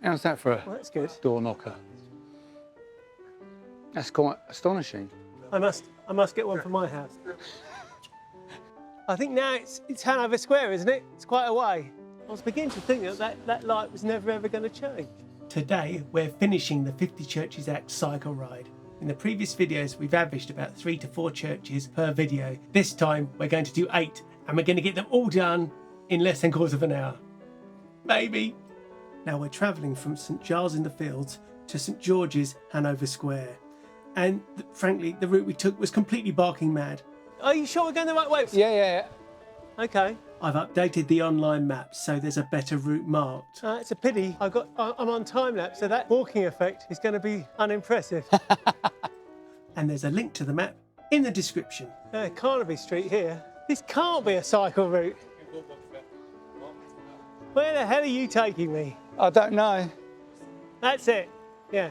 How's that for a that's good. door knocker? That's quite astonishing. I must get one for my house. I think now it's Hanover Square, isn't it? It's quite a way. I was beginning to think that light was never ever going to change. Today we're finishing the 50 Churches Act cycle ride. In the previous videos we've averaged about 3 to 4 churches per video. This time we're going to do 8 and we're going to get them all done in less than a quarter of an hour. Maybe. Now we're travelling from St Giles in the Fields to St George's, Hanover Square. And frankly, the route we took was completely barking mad. Are you sure we're going the right way? Yeah. Okay. I've updated the online maps so there's a better route marked. It's a pity. I'm on time lapse, so that walking effect is going to be unimpressive. And there's a link to the map in the description. Carnaby Street here. This can't be a cycle route. Where the hell are you taking me? I don't know. That's it. Yeah.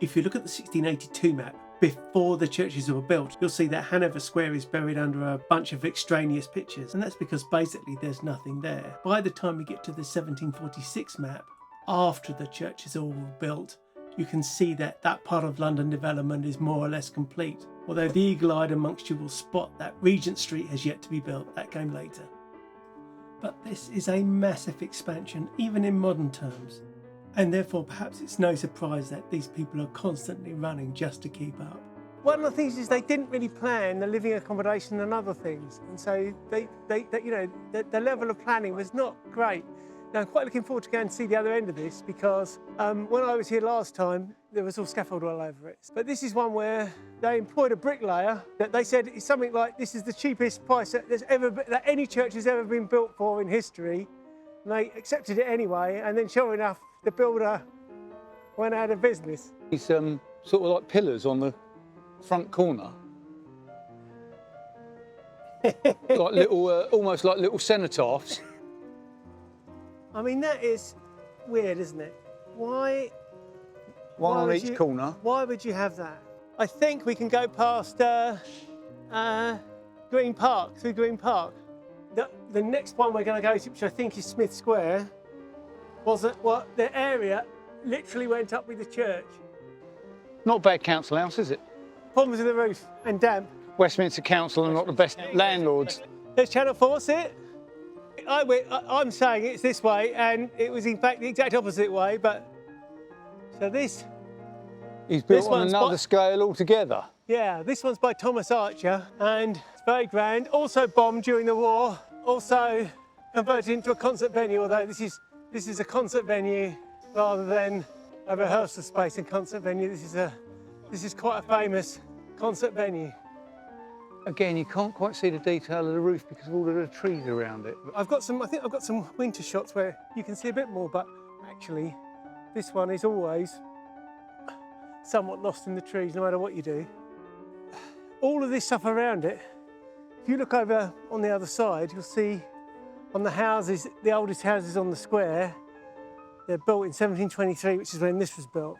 If you look at the 1682 map, before the churches were built, you'll see that Hanover Square is buried under a bunch of extraneous pictures, and that's because basically there's nothing there. By the time we get to the 1746 map, after the churches all were built, you can see that that part of London development is more or less complete. Although the eagle-eyed amongst you will spot that Regent Street has yet to be built. That came later. But this is a massive expansion, even in modern terms. And therefore, perhaps it's no surprise that these people are constantly running just to keep up. One of the things is they didn't really plan the living accommodation and other things, and so the level of planning was not great. Now I'm quite looking forward to going to see the other end of this because when I was here last time, there was all scaffold all over it. But this is one where they employed a bricklayer that they said is something like this is the cheapest price that any church has ever been built for in history. And they accepted it anyway, and then sure enough, the builder went out of business. These sort of like pillars on the front corner. Like little, almost like little cenotaphs. I mean, that is weird, isn't it? Why on each corner. Why would you have that? I think we can go past Green Park, through Green Park. The next one we're going to go to, which I think is Smith Square, the area literally went up with the church. Not a bad council house, is it? Problems with the roof and damp. Westminster Council are not the best landlords. There's Channel 4, see it? I'm saying it's this way, and it was in fact the exact opposite way, but... So this... He's built on another scale altogether. Yeah, this one's by Thomas Archer, and it's very grand. Also bombed during the war, also converted into a concert venue, although this is a concert venue rather than a rehearsal space and concert venue. This is quite a famous concert venue. Again, you can't quite see the detail of the roof because of all of the trees around it. I think I've got some winter shots where you can see a bit more, but actually this one is always somewhat lost in the trees no matter what you do. All of this stuff around it, if you look over on the other side, you'll see on the houses, the oldest houses on the square, they're built in 1723, which is when this was built.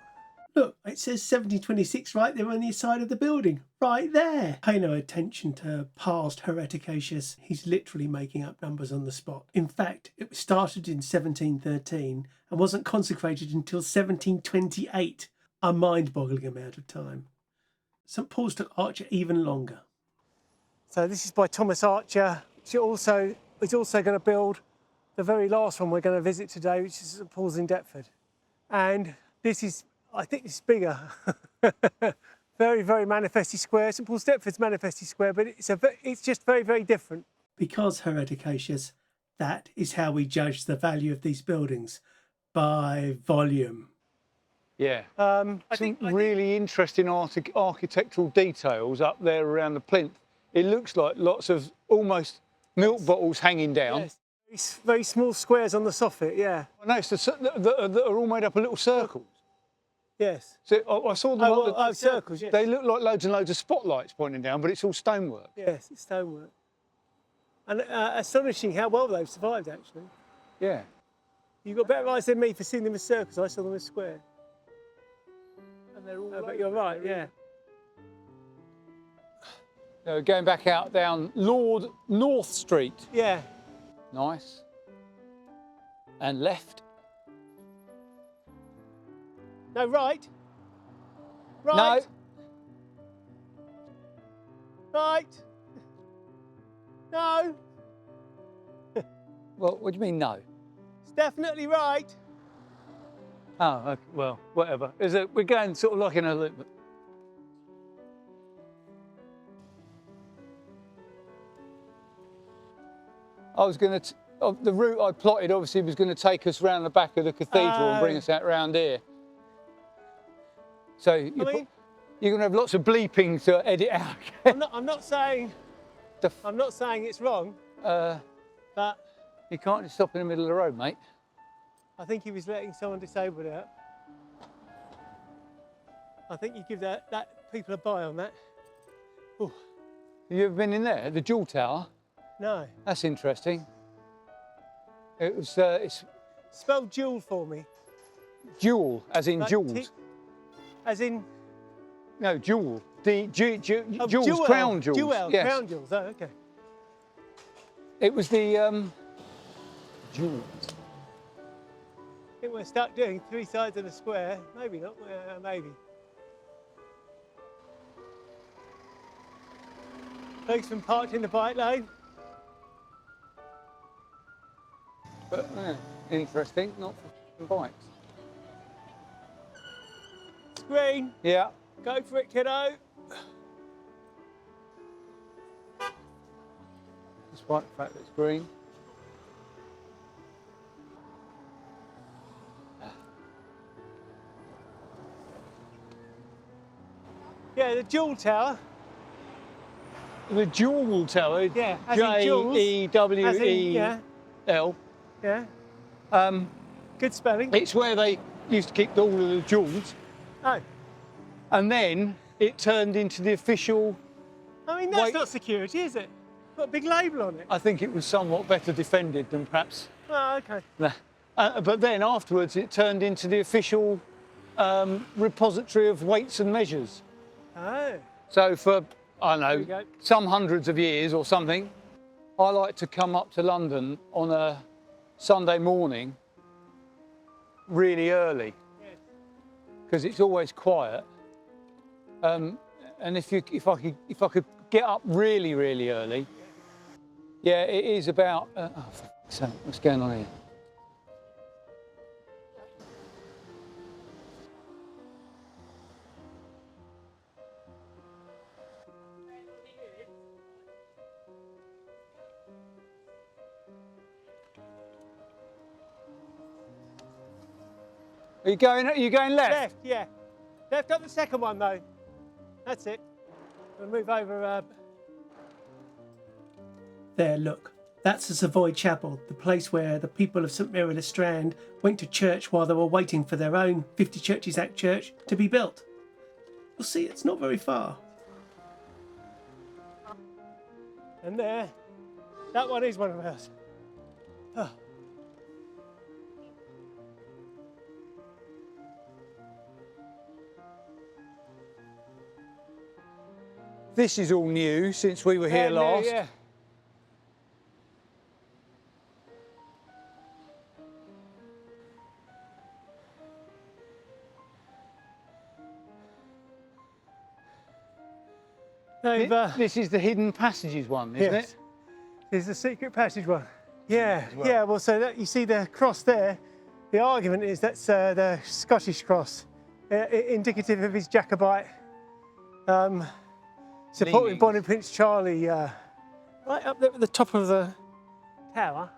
Look, it says 1726 right there on the side of the building, right there. Pay no attention to past hereticacious. He's literally making up numbers on the spot. In fact, it was started in 1713 and wasn't consecrated until 1728, a mind-boggling amount of time. St Paul's took Archer even longer. So this is by Thomas Archer, which is also going to build the very last one we're going to visit today, which is St Paul's in Deptford. And this is, I think this is bigger. Very, very manifesty square. St Paul's Deptford's manifesty square, but it's just very, very different. Because hereticacious, that is how we judge the value of these buildings, by volume. Yeah. I think really interesting architectural details up there around the plinth. It looks like lots of almost milk bottles hanging down. Yes. Very small squares on the soffit, yeah. I noticed that are all made up of little circles. Yes. So I saw them. Circles, yes. They look like loads and loads of spotlights pointing down, but it's all stonework. Yes, it's stonework. And astonishing how well they've survived, actually. Yeah. You've got better eyes than me for seeing them as circles. I saw them as square. And they're all but you're right, yeah. Going back out down Lord North Street. Yeah. Nice. And left. No, right. Right. Right. No. Well, what do you mean no? It's definitely right. Oh, okay, well, whatever. We're going sort of like in a loop. I was going to, the route I plotted obviously was going to take us round the back of the cathedral and bring us out round here. So you're going to have lots of bleeping to edit out. I'm not saying it's wrong, but You can't just stop in the middle of the road, mate. I think he was letting someone disabled out. I think you give that people a buy on that. Ooh. Have you ever been in there, the Jewel Tower? No. That's interesting. It was, it's Spell jewel for me. jewel, as in Like jewels. As in No, jewel. Jewels, jewel, crown jewels. Jewel, Yes. crown jewels. Oh, okay. It was the jewels. I think we're stuck doing 3 sides of the square. Maybe not. Maybe. Policeman parked in the bike lane. But interesting, not for bikes. Green. Yeah. Go for it, kiddo. Despite the fact that it's green. Yeah, the Jewel Tower. The Jewel Tower. Yeah, as in jewels. Jewel. Yeah. Yeah. Good spelling. It's where they used to keep all of the jewels, Oh. and then it turned into the official. I mean, that's Wait. not security, is it? Got a big label on it. I think it was somewhat better defended than perhaps. Oh, okay. But then afterwards, it turned into the official repository of weights and measures. Oh. So for, I There we don't know, go. some hundreds of years or something, I like to come up to London on a Sunday morning really early because it's always quiet. And if I could get up really, really early, yeah, it is about. Oh, for fuck's sake, what's going on here? Are you going left? Left, yeah. Left up the second one, though. That's it. We'll move over. There, look. That's the Savoy Chapel, the place where the people of St Mary le Strand went to church while they were waiting for their own 50 Churches Act church to be built. You'll see it's not very far. And there, that one is one of ours. Oh. This is all new since we were here Yeah, last. yeah. This is the hidden passages one, isn't Yes. it? There's the secret passage one. Yeah, As well. yeah. Well, so that you see the cross there. The argument is that's the Scottish cross, indicative of his Jacobite supporting Leanings. Bonnie Prince Charlie, right up there at the top of the tower.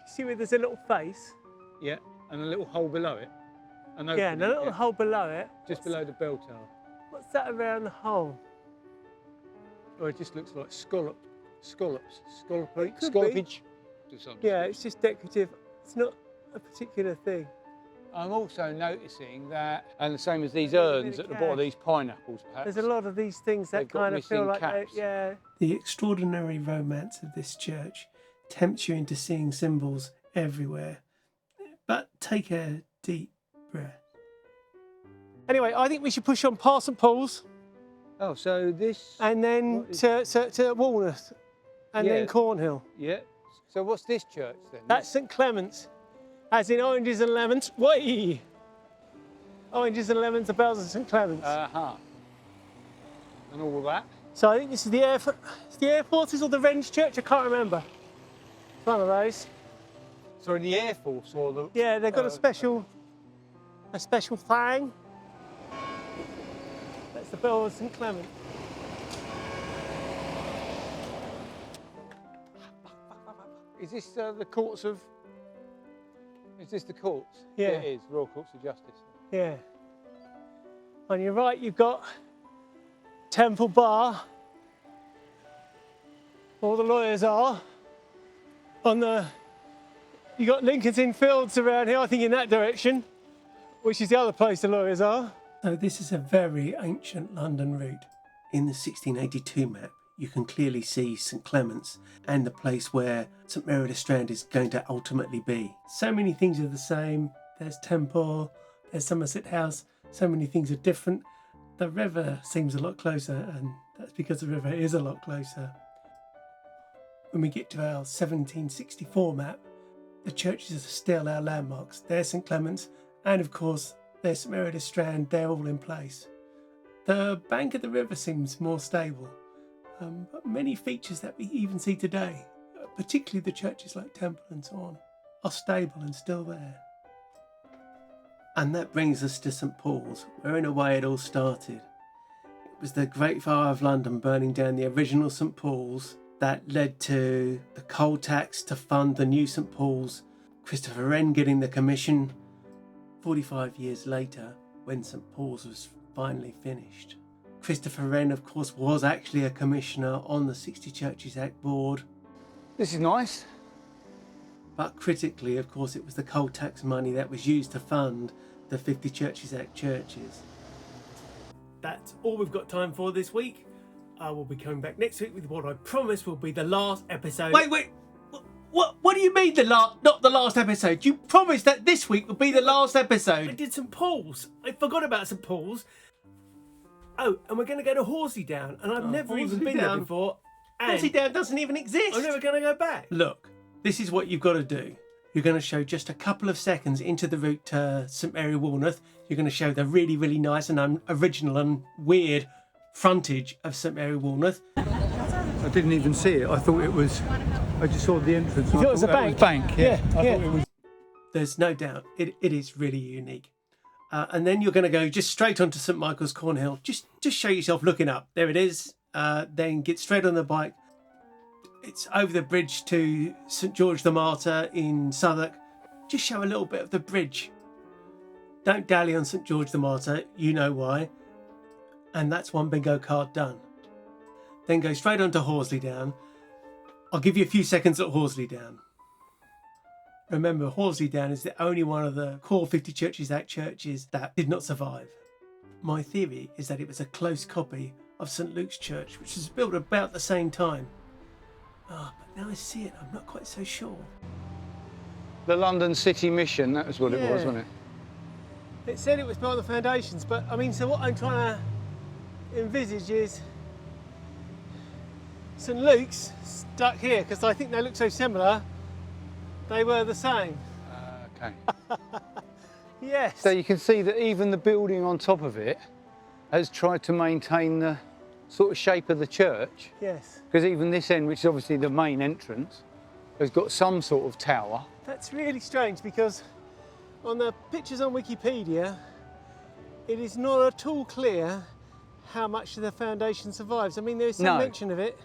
You see where there's a little face? Yeah, and a little hole below it. An Yeah, and a opening, little hole below it. just below the bell tower. What's that around the hole? Oh, it just looks like scallopage. Could Scallopage. To some Yeah, degree. it's just decorative. It's not a particular thing. I'm also noticing that, and the same as these Yeah, urns really at the bottom, cash. these pineapples perhaps. There's a lot of these things that They've got kind of feel missing like, caps. yeah. The extraordinary romance of this church tempts you into seeing symbols everywhere. But take a deep breath. Anyway, I think we should push on past St Paul's Oh, so this. and then What is- to Walworth and Yeah. then Cornhill. Yeah. So what's this church then? That's St Clement's, as in oranges and lemons. Way! oranges and lemons, the bells of St Clements. Uh-huh. And all that. So I think this is the Air Forces or the Wrench Church. I can't remember. It's one of those. Sorry, the Air Force or the... Yeah, they've got a special thing. That's the bell of St Clement. Is this the courts of... Is this the courts? Yeah. It is, Royal Courts of Justice. Yeah. On your right, you've got Temple Bar. All the lawyers are. You got Lincoln's Inn Fields around here, I think in that direction, which is the other place the lawyers are. So this is a very ancient London route. In the 1682 map, you can clearly see St Clement's and the place where St Mary le Strand is going to ultimately be. So many things are the same. There's Temple, there's Somerset House, so many things are different. The river seems a lot closer, and that's because the river is a lot closer. When we get to our 1764 map, the churches are still our landmarks. There's St Clement's, and of course, there's St Mary le Strand. They're all in place. The bank of the river seems more stable, but many features that we even see today, particularly the churches like Temple and so on, are stable and still there. And that brings us to St Paul's, where in a way it all started. It was the Great Fire of London burning down the original St Paul's that led to the coal tax to fund the new St Paul's, Christopher Wren getting the commission 45 years later when St Paul's was finally finished. Christopher Wren, of course, was actually a commissioner on the 60 Churches Act board. This is nice. But critically, of course, it was the coal tax money that was used to fund the 50 Churches Act churches. That's all we've got time for this week. I will be coming back next week with what I promise will be the last episode. Wait. What do you mean not the last episode? You promised that this week would be the last I episode. did St Paul's. I forgot about St Paul's. Oh, and we're going to go to Horsley Down, and I've never even Horsley been there Down. before. And Horsley Down doesn't even exist. I'm never going to go back. Look, this is what you've got to do. You're going to show just a couple of seconds into the route to St Mary Walneth. You're going to show the really, really nice and original and weird frontage of St Mary Walneth. I didn't even see it. I thought it was... I just saw the entrance. You thought it was a bank? Yeah. I Yeah. thought it was... There's no doubt it is really unique. And then you're going to go just straight onto St Michael's Cornhill. Just show yourself looking up. There it is. Then get straight on the bike. It's over the bridge to St George the Martyr in Southwark. Just show a little bit of the bridge. Don't dally on St George the Martyr. You know why. And that's one bingo card done. Then go straight on to Horsley Down. I'll give you a few seconds at Horsley Down. Remember, Horsley Down is the only one of the core 50 Churches Act churches that did not survive. My theory is that it was a close copy of St Luke's Church, which was built about the same time. But now I see it, I'm not quite so sure. The London City Mission, that was what it was, Yeah. wasn't it? It said it was built on the foundations, but I mean, so what I'm trying to envisage is St Luke's stuck here, because I think they look so similar. They were the same. Okay. Yes. So you can see that even the building on top of it has tried to maintain the sort of shape of the church, Yes. because even this end, which is obviously the main entrance, has got some sort of tower. That's really strange, because on the pictures on Wikipedia, it is not at all clear how much of the foundation survives. I mean, there is some No. mention of it.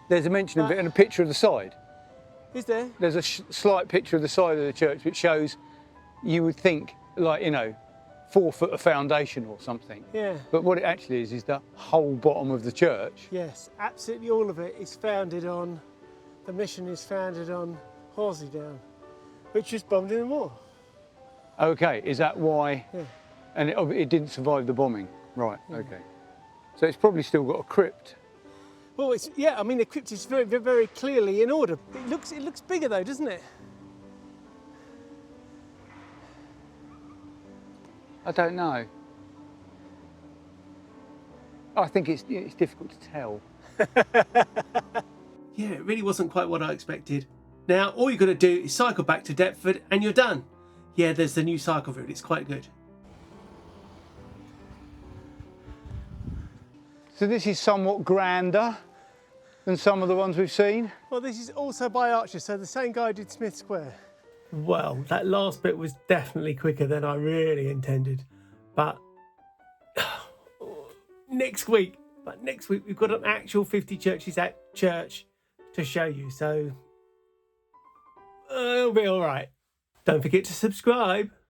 There's a mention of it and a picture of the side. Is there? There's a slight picture of the side of the church which shows, you would think, like, 4 foot of foundation or something. Yeah. But what it actually is the whole bottom of the church. Yes, absolutely all of it is founded on, the mission is founded on Horsley Down, which was bombed in the war. Okay, is that why? Yeah. And it didn't survive the bombing. Right, okay. So it's probably still got a crypt. Well, I mean, the crypt is very, very, very clearly in order. It looks bigger though, doesn't it? I don't know. I think it's difficult to tell. Yeah, it really wasn't quite what I expected. Now, all you've got to do is cycle back to Deptford and you're done. Yeah, there's the new cycle route. It's quite good. So this is somewhat grander than some of the ones we've seen. Well, this is also by Archer, so the same guy did Smith Square. Well, that last bit was definitely quicker than I really intended. But next week we've got an actual 50 churches at church to show you. So it'll be all right. Don't forget to subscribe.